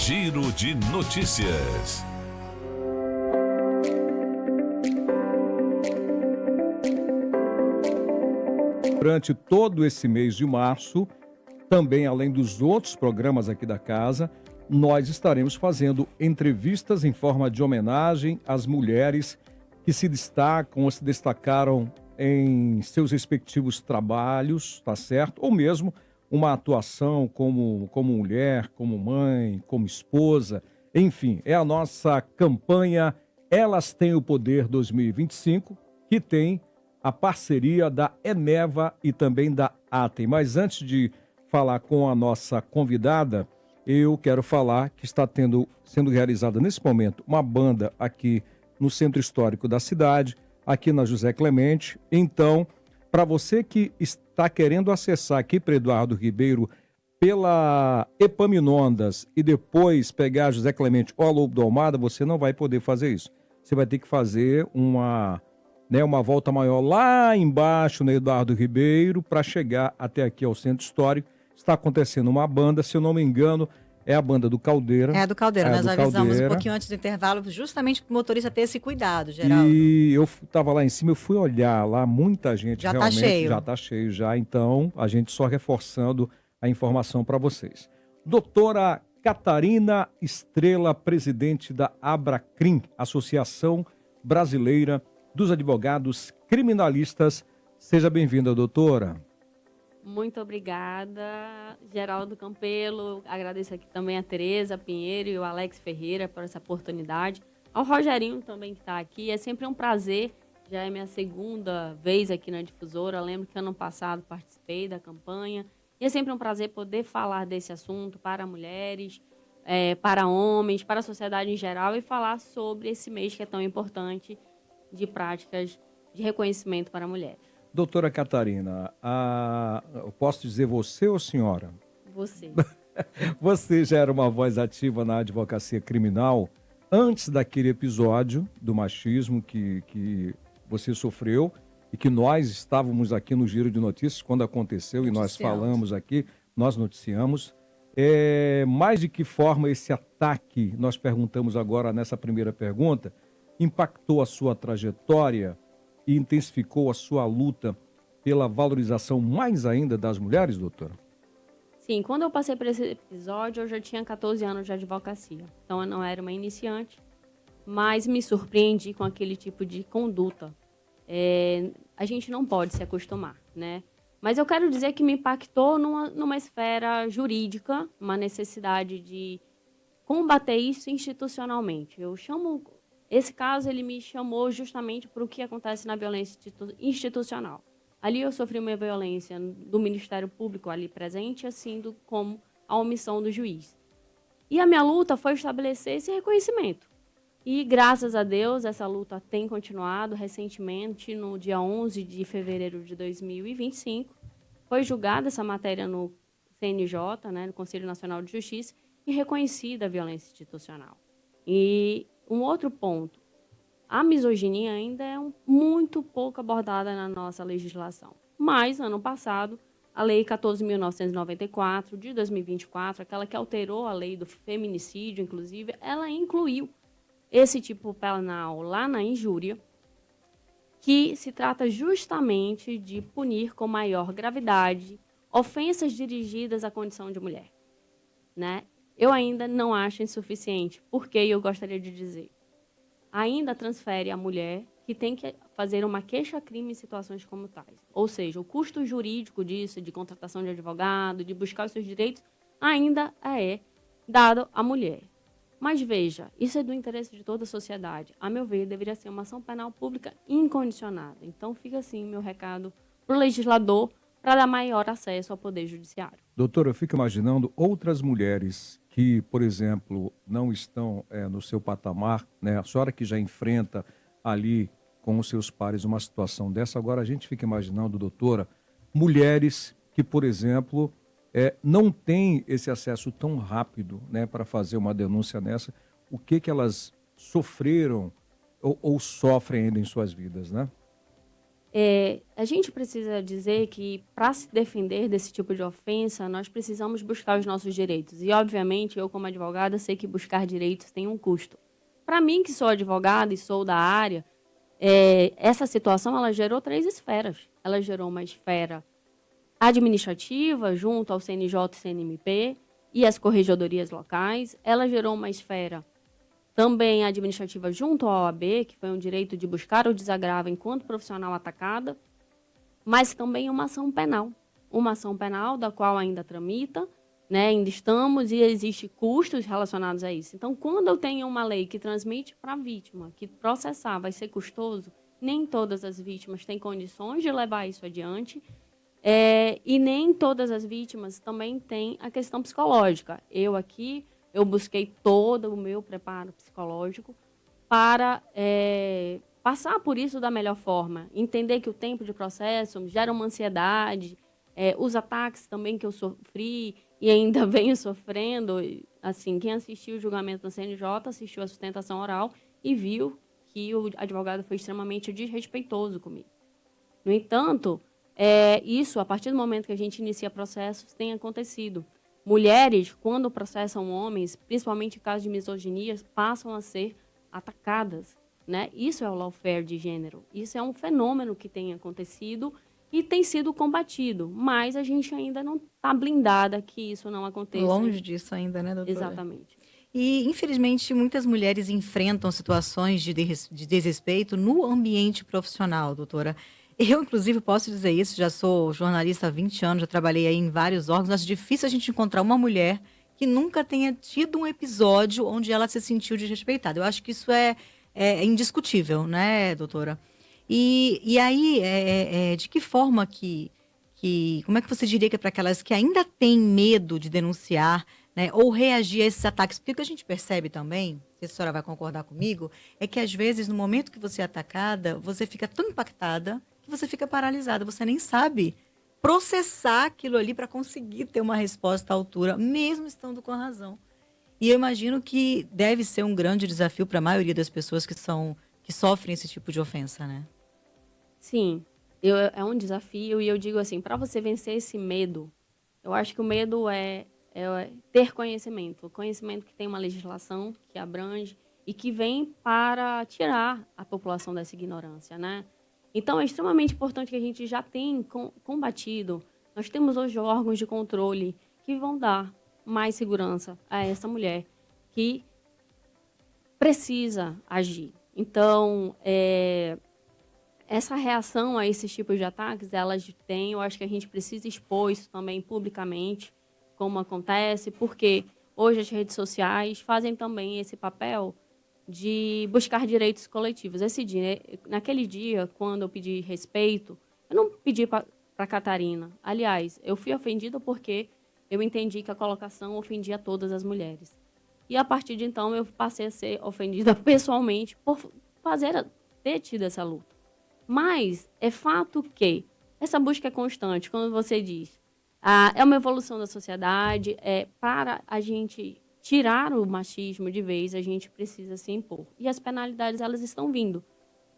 Giro de Notícias. Durante todo esse mês de março, também além dos outros programas aqui da casa, nós estaremos fazendo entrevistas em forma de homenagem às mulheres que se destacam ou se destacaram em seus respectivos trabalhos, tá certo? Ou mesmo uma atuação como mulher, como mãe, como esposa, enfim, é a nossa campanha Elas Têm o Poder 2025, que tem a parceria da Eneva e também da Atem. Mas antes de falar com a nossa convidada, eu quero falar que está sendo realizada nesse momento uma banda aqui no Centro Histórico da cidade, aqui na José Clemente. Então, para você que está querendo acessar aqui para Eduardo Ribeiro pela Epaminondas e depois pegar José Clemente ou a Lobo do Almada, você não vai poder fazer isso. Você vai ter que fazer uma volta maior lá embaixo no Eduardo Ribeiro para chegar até aqui ao Centro Histórico. Está acontecendo uma banda, se eu não me engano, é a banda do Caldeira. É a do Caldeira, nós avisamos um pouquinho antes do intervalo, justamente para o motorista ter esse cuidado, Geraldo. E eu estava lá em cima, eu fui olhar lá, muita gente já realmente... Já está cheio. Já está cheio já, então a gente só reforçando a informação para vocês. Doutora Catarina Estrela, presidente da Abracrim, Associação Brasileira dos Advogados Criminalistas. Seja bem-vinda, doutora. Muito obrigada, Geraldo Campelo. Agradeço aqui também a Tereza Pinheiro e o Alex Ferreira por essa oportunidade. Ao Rogerinho também que está aqui. É sempre um prazer. Já é minha segunda vez aqui na Difusora. Eu lembro que ano passado participei da campanha. E é sempre um prazer poder falar desse assunto para mulheres, para homens, para a sociedade em geral e falar sobre esse mês que é tão importante de práticas de reconhecimento para mulheres. Doutora Catarina, eu posso dizer você ou senhora? Você. Você já era uma voz ativa na advocacia criminal antes daquele episódio do machismo que você sofreu e que nós estávamos aqui no Giro de Notícias quando aconteceu e nós falamos aqui, nós noticiamos. Mais de que forma esse ataque, nós perguntamos agora nessa primeira pergunta, impactou a sua trajetória e intensificou a sua luta pela valorização mais ainda das mulheres, doutora? Sim, quando eu passei por esse episódio, eu já tinha 14 anos de advocacia. Então, eu não era uma iniciante, mas me surpreendi com aquele tipo de conduta. A gente não pode se acostumar, né? Mas eu quero dizer que me impactou numa esfera jurídica, uma necessidade de combater isso institucionalmente. Esse caso, ele me chamou justamente para o que acontece na violência institucional. Ali eu sofri uma violência do Ministério Público ali presente, assim como a omissão do juiz. E a minha luta foi estabelecer esse reconhecimento. E, graças a Deus, essa luta tem continuado. Recentemente, no dia 11 de fevereiro de 2025, foi julgada essa matéria no CNJ, né, no Conselho Nacional de Justiça, e reconhecida a violência institucional. E um outro ponto, a misoginia ainda é muito pouco abordada na nossa legislação. Mas, ano passado, a Lei 14.994, de 2024, aquela que alterou a lei do feminicídio, inclusive, ela incluiu esse tipo penal lá na injúria, que se trata justamente de punir com maior gravidade ofensas dirigidas à condição de mulher, né? Eu ainda não acho insuficiente, porque eu gostaria de dizer, ainda transfere à mulher que tem que fazer uma queixa-crime em situações como tais. Ou seja, o custo jurídico disso, de contratação de advogado, de buscar os seus direitos, ainda é dado à mulher. Mas veja, isso é do interesse de toda a sociedade. A meu ver, deveria ser uma ação penal pública incondicionada. Então fica assim meu recado para o legislador para dar maior acesso ao Poder Judiciário. Doutora, eu fico imaginando outras mulheres que, por exemplo, não estão no seu patamar, né? A senhora que já enfrenta ali com os seus pares uma situação dessa, agora a gente fica imaginando, doutora, mulheres que, por exemplo, não têm esse acesso tão rápido, né, para fazer uma denúncia nessa, o que elas sofreram ou sofrem ainda em suas vidas, né? A gente precisa dizer que, para se defender desse tipo de ofensa, nós precisamos buscar os nossos direitos. E, obviamente, eu, como advogada, sei que buscar direitos tem um custo. Para mim, que sou advogada e sou da área, essa situação ela gerou 3 esferas. Ela gerou uma esfera administrativa, junto ao CNJ e CNMP, e as corregedorias locais. Ela gerou uma esfera também administrativa junto à OAB, que foi um direito de buscar o desagravo enquanto profissional atacada, mas também uma ação penal. Uma ação penal da qual ainda tramita, né, ainda estamos, e existem custos relacionados a isso. Então, quando eu tenho uma lei que transmite para a vítima que processar vai ser custoso, nem todas as vítimas têm condições de levar isso adiante, e nem todas as vítimas também têm a questão psicológica. Eu busquei todo o meu preparo psicológico para passar por isso da melhor forma. Entender que o tempo de processo gera uma ansiedade, os ataques também que eu sofri e ainda venho sofrendo. Assim, quem assistiu o julgamento no CNJ, assistiu a sustentação oral e viu que o advogado foi extremamente desrespeitoso comigo. No entanto, isso, a partir do momento que a gente inicia processos, tem acontecido. Mulheres, quando processam homens, principalmente em casos de misoginia, passam a ser atacadas, né? Isso é o lawfare de gênero. Isso é um fenômeno que tem acontecido e tem sido combatido, mas a gente ainda não está blindada que isso não aconteça. Longe disso ainda, né, doutora? Exatamente. E, infelizmente, muitas mulheres enfrentam situações de desrespeito no ambiente profissional, doutora. Eu, inclusive, posso dizer isso, já sou jornalista há 20 anos, já trabalhei aí em vários órgãos. Acho difícil a gente encontrar uma mulher que nunca tenha tido um episódio onde ela se sentiu desrespeitada. Eu acho que isso é indiscutível, né, doutora? E aí, de que forma como é que você diria que é para aquelas que ainda têm medo de denunciar, né, ou reagir a esses ataques? Porque o que a gente percebe também, não sei se a senhora vai concordar comigo, é que às vezes no momento que você é atacada, você fica tão impactada que você fica paralisada, você nem sabe processar aquilo ali para conseguir ter uma resposta à altura, mesmo estando com a razão. E eu imagino que deve ser um grande desafio para a maioria das pessoas que sofrem esse tipo de ofensa, né? Sim, é um desafio e eu digo assim, para você vencer esse medo, eu acho que o medo é ter conhecimento. O conhecimento que tem uma legislação que abrange e que vem para tirar a população dessa ignorância, né? Então, é extremamente importante que a gente já tenha combatido. Nós temos hoje órgãos de controle que vão dar mais segurança a essa mulher que precisa agir. Então, essa reação a esses tipos de ataques, elas têm, eu acho que a gente precisa expor isso também publicamente, como acontece, porque hoje as redes sociais fazem também esse papel de buscar direitos coletivos. Naquele dia, quando eu pedi respeito, eu não pedi para Catarina. Aliás, eu fui ofendida porque eu entendi que a colocação ofendia todas as mulheres. E, a partir de então, eu passei a ser ofendida pessoalmente por ter tido essa luta. Mas é fato que essa busca é constante, quando você diz, é uma evolução da sociedade, para a gente tirar o machismo de vez, a gente precisa se impor. E as penalidades, elas estão vindo.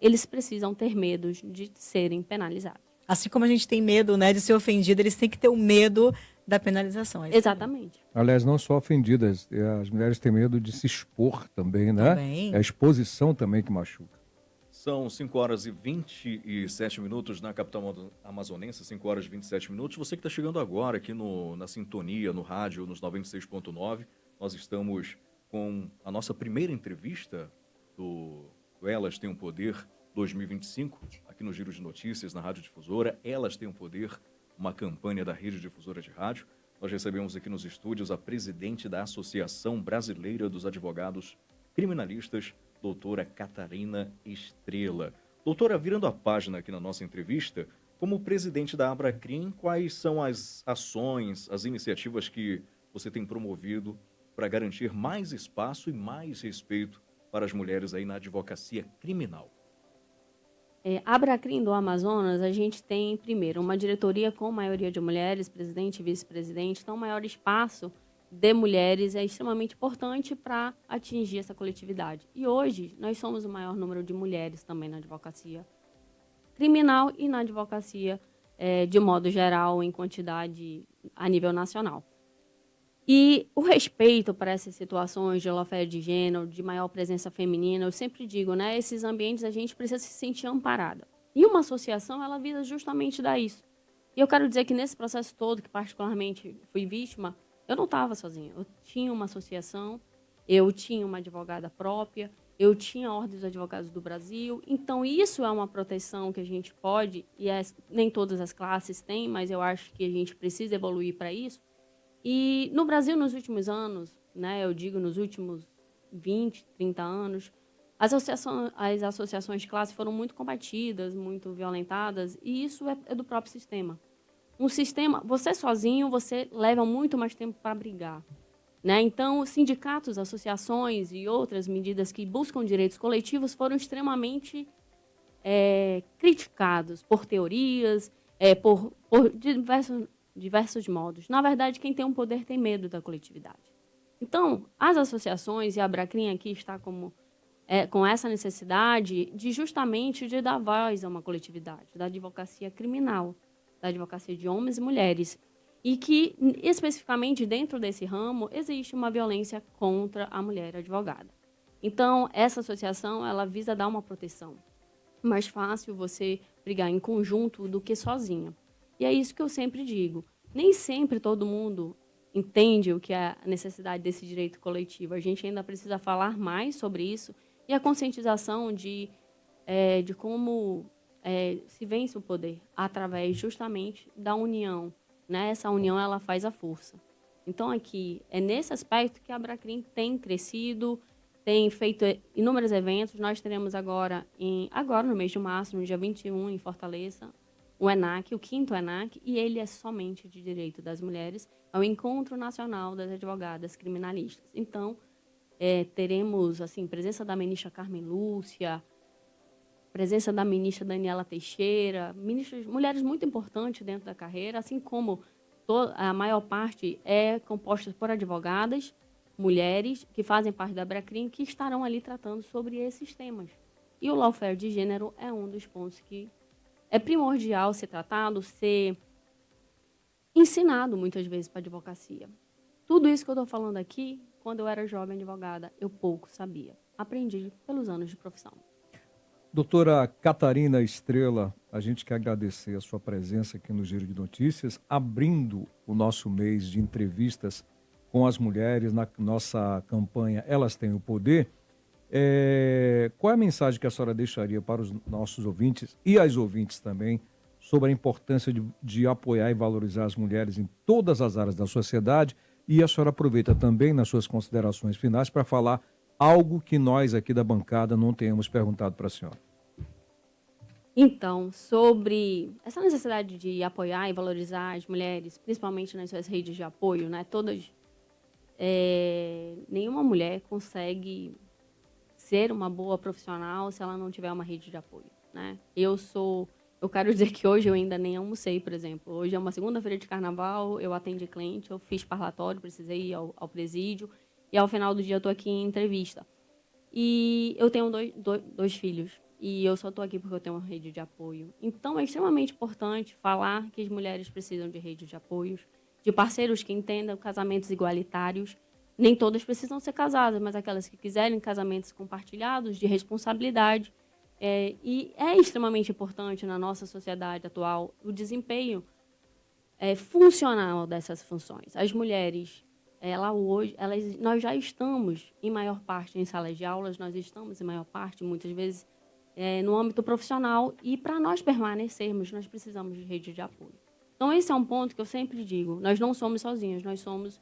Eles precisam ter medo de serem penalizados. Assim como a gente tem medo, né, de ser ofendido, eles têm que ter o medo da penalização. Exatamente. Aliás, não só ofendidas, as mulheres têm medo de se expor também, né? Também. É a exposição também que machuca. São 5 horas e 27 minutos na capital amazonense, 5 horas e 27 minutos. Você que está chegando agora aqui na sintonia, no rádio, nos 96.9, nós estamos com a nossa primeira entrevista do Elas Têm um Poder 2025, aqui no Giro de Notícias, na Rádio Difusora. Elas Têm um Poder, uma campanha da Rede Difusora de Rádio. Nós recebemos aqui nos estúdios a presidente da Associação Brasileira dos Advogados Criminalistas, doutora Catarina Estrela. Doutora, virando a página aqui na nossa entrevista, como presidente da Abracrim, quais são as ações, as iniciativas que você tem promovido para garantir mais espaço e mais respeito para as mulheres aí na advocacia criminal? Abracrim do Amazonas, a gente tem, primeiro, uma diretoria com maioria de mulheres, presidente e vice-presidente, então o maior espaço de mulheres é extremamente importante para atingir essa coletividade. E hoje, nós somos o maior número de mulheres também na advocacia criminal e na advocacia de modo geral, em quantidade a nível nacional. E o respeito para essas situações de lawfare de gênero, de maior presença feminina, eu sempre digo, né, esses ambientes a gente precisa se sentir amparada. E uma associação, ela visa justamente dar isso. E eu quero dizer que nesse processo todo, que particularmente fui vítima, eu não estava sozinha. Eu tinha uma associação, eu tinha uma advogada própria, eu tinha a Ordem dos Advogados do Brasil. Então, isso é uma proteção que a gente pode, e nem todas as classes têm, mas eu acho que a gente precisa evoluir para isso. E no Brasil, nos últimos anos, né, eu digo nos últimos 20, 30 anos, as associações de classe foram muito combatidas, muito violentadas, e isso é do próprio sistema. Um sistema, você sozinho, você leva muito mais tempo para brigar. Né? Então, sindicatos, associações e outras medidas que buscam direitos coletivos foram extremamente criticados por teorias, por diversos modos. Na verdade, quem tem um poder tem medo da coletividade. Então, as associações, e a Abracrim aqui está com essa necessidade de justamente de dar voz a uma coletividade, da advocacia criminal, da advocacia de homens e mulheres, e que, especificamente dentro desse ramo, existe uma violência contra a mulher advogada. Então, essa associação, ela visa dar uma proteção. Mais fácil você brigar em conjunto do que sozinha. E é isso que eu sempre digo. Nem sempre todo mundo entende o que é a necessidade desse direito coletivo. A gente ainda precisa falar mais sobre isso e a conscientização de como se vence o poder através justamente da união. Né? Essa união, ela faz a força. Então, aqui, é nesse aspecto que a Abracrim tem crescido, tem feito inúmeros eventos. Nós teremos agora no mês de março, no dia 21, em Fortaleza, o ENAC, o 5º ENAC, e ele é somente de direito das mulheres, é o Encontro Nacional das Advogadas Criminalistas. Então, teremos assim, presença da ministra Carmen Lúcia, presença da ministra Daniela Teixeira, mulheres muito importantes dentro da carreira, assim como a maior parte é composta por advogadas, mulheres que fazem parte da Abracrim, que estarão ali tratando sobre esses temas. E o lawfare de gênero é um dos pontos que é primordial ser tratado, ser ensinado muitas vezes para a advocacia. Tudo isso que eu estou falando aqui, quando eu era jovem advogada, eu pouco sabia. Aprendi pelos anos de profissão. Doutora Catarina Estrela, a gente quer agradecer a sua presença aqui no Giro de Notícias, abrindo o nosso mês de entrevistas com as mulheres na nossa campanha Elas Têm o Poder. Qual é a mensagem que a senhora deixaria para os nossos ouvintes e as ouvintes também sobre a importância de apoiar e valorizar as mulheres em todas as áreas da sociedade? E a senhora aproveita também nas suas considerações finais para falar algo que nós aqui da bancada não tenhamos perguntado para a senhora. Então, sobre essa necessidade de apoiar e valorizar as mulheres, principalmente nas suas redes de apoio, né? Nenhuma mulher consegue ser uma boa profissional se ela não tiver uma rede de apoio, né? Eu quero dizer que hoje eu ainda nem almocei, por exemplo. Hoje é uma segunda-feira de carnaval, eu atendi cliente, eu fiz parlatório, precisei ir ao presídio, e ao final do dia eu estou aqui em entrevista. E eu tenho dois filhos, e eu só estou aqui porque eu tenho uma rede de apoio. Então, é extremamente importante falar que as mulheres precisam de rede de apoios, de parceiros que entendam casamentos igualitários. Nem todas precisam ser casadas, mas aquelas que quiserem casamentos compartilhados, de responsabilidade. E é extremamente importante na nossa sociedade atual o desempenho funcional dessas funções. As mulheres, nós já estamos, em maior parte, em salas de aulas, nós estamos, em maior parte, muitas vezes, no âmbito profissional, e para nós permanecermos, nós precisamos de rede de apoio. Então, esse é um ponto que eu sempre digo, nós não somos sozinhos, nós somos...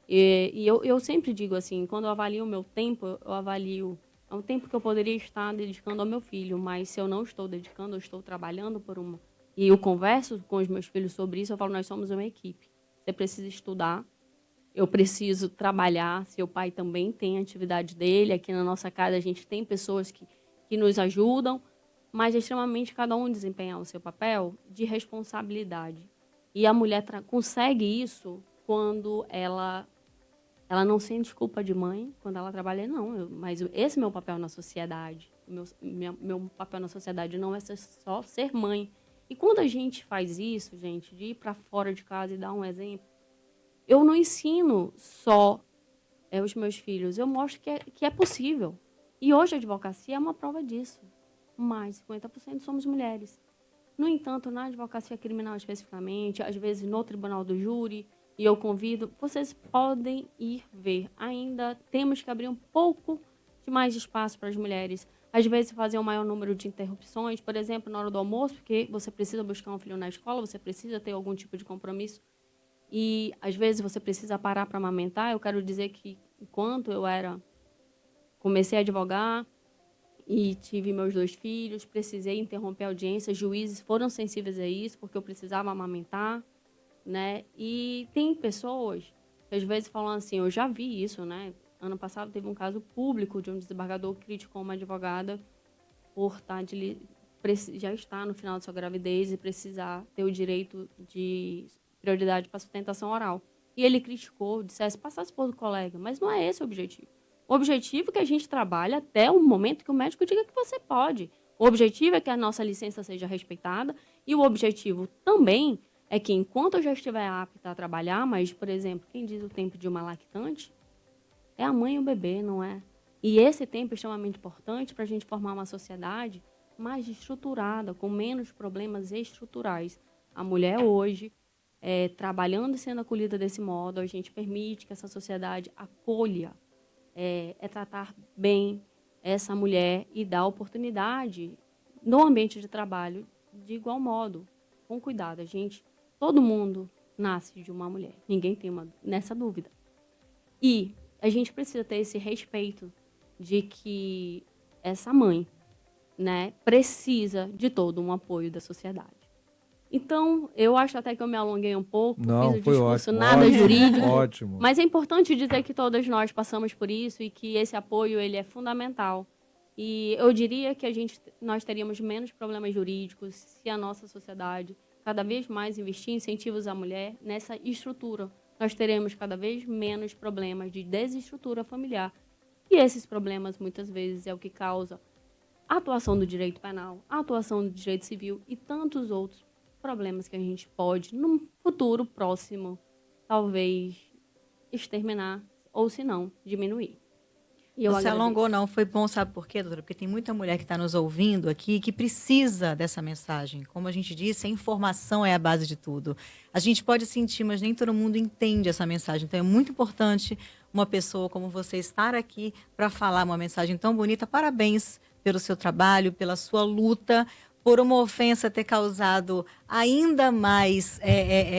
eu sempre digo assim, quando eu avalio o meu tempo, eu avalio é um tempo que eu poderia estar dedicando ao meu filho, mas se eu não estou dedicando, eu estou trabalhando por uma... E eu converso com os meus filhos sobre isso, eu falo, nós somos uma equipe. Você precisa estudar, eu preciso trabalhar, seu pai também tem a atividade dele, aqui na nossa casa a gente tem pessoas que nos ajudam, mas é extremamente cada um desempenhar o seu papel de responsabilidade. E a mulher consegue isso quando ela ela não sente culpa de mãe quando ela trabalha, não. Mas esse é meu papel na sociedade. Meu papel na sociedade não é só ser mãe. E quando a gente faz isso, gente, de ir para fora de casa e dar um exemplo, eu não ensino só os meus filhos, eu mostro que é possível. E hoje a advocacia é uma prova disso. Mais de 50% somos mulheres. No entanto, na advocacia criminal especificamente, às vezes no tribunal do júri, e eu convido, vocês podem ir ver. Ainda temos que abrir um pouco de mais espaço para as mulheres. Às vezes fazer um maior número de interrupções, por exemplo, na hora do almoço, porque você precisa buscar um filho na escola, você precisa ter algum tipo de compromisso. E às vezes você precisa parar para amamentar. Eu quero dizer que enquanto comecei a advogar e tive meus 2 filhos, precisei interromper a audiência, juízes foram sensíveis a isso, porque eu precisava amamentar, né? E tem pessoas que às vezes falam assim, eu já vi isso, né? Ano passado teve um caso público de um desembargador que criticou uma advogada por já estar no final de sua gravidez e precisar ter o direito de prioridade para sustentação oral. E ele criticou, dissesse, passasse por colega, mas não é esse o objetivo. O objetivo é que a gente trabalhe até o momento que o médico diga que você pode. O objetivo é que a nossa licença seja respeitada e o objetivo também é que enquanto eu já estiver apta a trabalhar, mas, por exemplo, quem diz o tempo de uma lactante é a mãe e o bebê, não é? E esse tempo é extremamente importante para a gente formar uma sociedade mais estruturada, com menos problemas estruturais. A mulher hoje, trabalhando e sendo acolhida desse modo, a gente permite que essa sociedade acolha, tratar bem essa mulher e dar oportunidade no ambiente de trabalho de igual modo, com cuidado. Todo mundo nasce de uma mulher, ninguém tem nessa dúvida. E a gente precisa ter esse respeito de que essa mãe, né, precisa de todo um apoio da sociedade. Então, eu acho até que eu me alonguei um pouco, Não, fiz o discurso ótimo, nada ótimo, jurídico, ótimo. Mas é importante dizer que todas nós passamos por isso e que esse apoio ele é fundamental. E eu diria que nós teríamos menos problemas jurídicos se a nossa sociedade cada vez mais investir incentivos à mulher nessa estrutura. Nós teremos cada vez menos problemas de desestrutura familiar. E esses problemas, muitas vezes, é o que causa a atuação do direito penal, a atuação do direito civil e tantos outros problemas que a gente pode, num futuro próximo, talvez exterminar ou, se não, diminuir. Não se alongou, não. Foi bom, sabe por quê, doutora? Porque tem muita mulher que está nos ouvindo aqui que precisa dessa mensagem. Como a gente disse, a informação é a base de tudo. A gente pode sentir, mas nem todo mundo entende essa mensagem. Então, é muito importante uma pessoa como você estar aqui para falar uma mensagem tão bonita. Parabéns pelo seu trabalho, pela sua luta, por uma ofensa ter causado ainda mais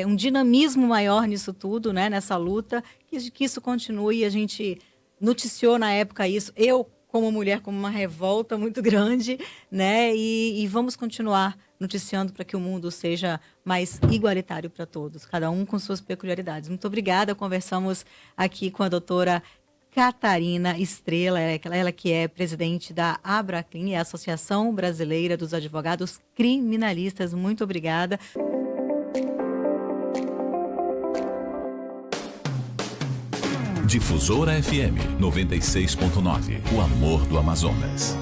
um dinamismo maior nisso tudo, né? Nessa luta. Que isso continue. A gente noticiou na época isso, eu como mulher, como uma revolta muito grande, né? E vamos continuar noticiando para que o mundo seja mais igualitário para todos, cada um com suas peculiaridades. Muito obrigada, conversamos aqui com a doutora Catarina Estrela, ela que é presidente da Abraclin, a Associação Brasileira dos Advogados Criminalistas. Muito obrigada. Difusora FM 96.9, o amor do Amazonas.